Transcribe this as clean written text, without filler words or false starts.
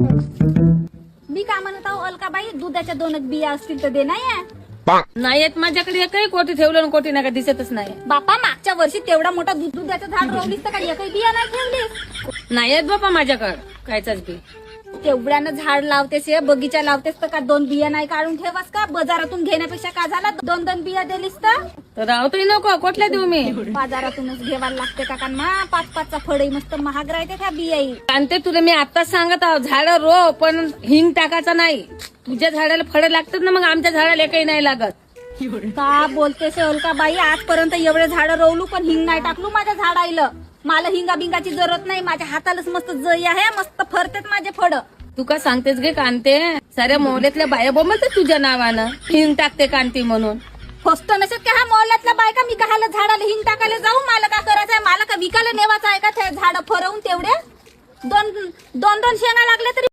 मी काय म्हणत आहो अलकाबाई, दुधाच्या 2 बिया असतील तर दे नाही. नाही येत माझ्याकडे एकही कोटी ठेवलं आणि कोटी नका दिसतच नाही. बापा मागच्या वर्षी तेवढा मोठा दुधाचं झाड रोवलीस तर काही एकही बिया नाही ठेवलीस. नाही येत बापा माझ्याकडे कायचाच बी. तेवढ्यानं झाड लावतेस, बगीचा लावतेस तर का 2 बिया नाही काढून ठेवास का? बाजारातून घेण्यापेक्षा का झाला 2 बिया दिलीस तर राहतोय नको, कुठल्या देऊ मी? बाजारातूनच घ्यायला लागते काका. 5-5चा फळही मस्त महाग राहते त्या बियाई. आणते तुला मी आताच सांगत आहो, झाड रो पण हिंग टाकायचा नाही. तुझ्या झाडाला फळं लागतात ना, मग आमच्या झाडाला काही नाही लागत. का बोलतेस अलकाबाई, आजपर्यंत एवढे झाड रोवलू पण हिंग नाही टाकलू माझ्या झाडाला. मला हिंगा बिंगाची जरूरत नाही, माझ्या हातालाच मस्त जई आहे, मस्त फरतेत माझे फळ. तू का सांगतेस गे कांते? साऱ्या मोहल्यातल्या बाया बोंबलतात तुझ्या नावानं हिंग टाकते कांती म्हणून. फस्त नसेल का ह्या मोहल्ल्यातल्या बायका? मी काहाला झाडाला हिंग टाकायला जाऊ? मला का करायचंय? मला का विकायला नेवायचं आहे का ते झाड फरवून? तेवढे 2 शेंगा लागले तरी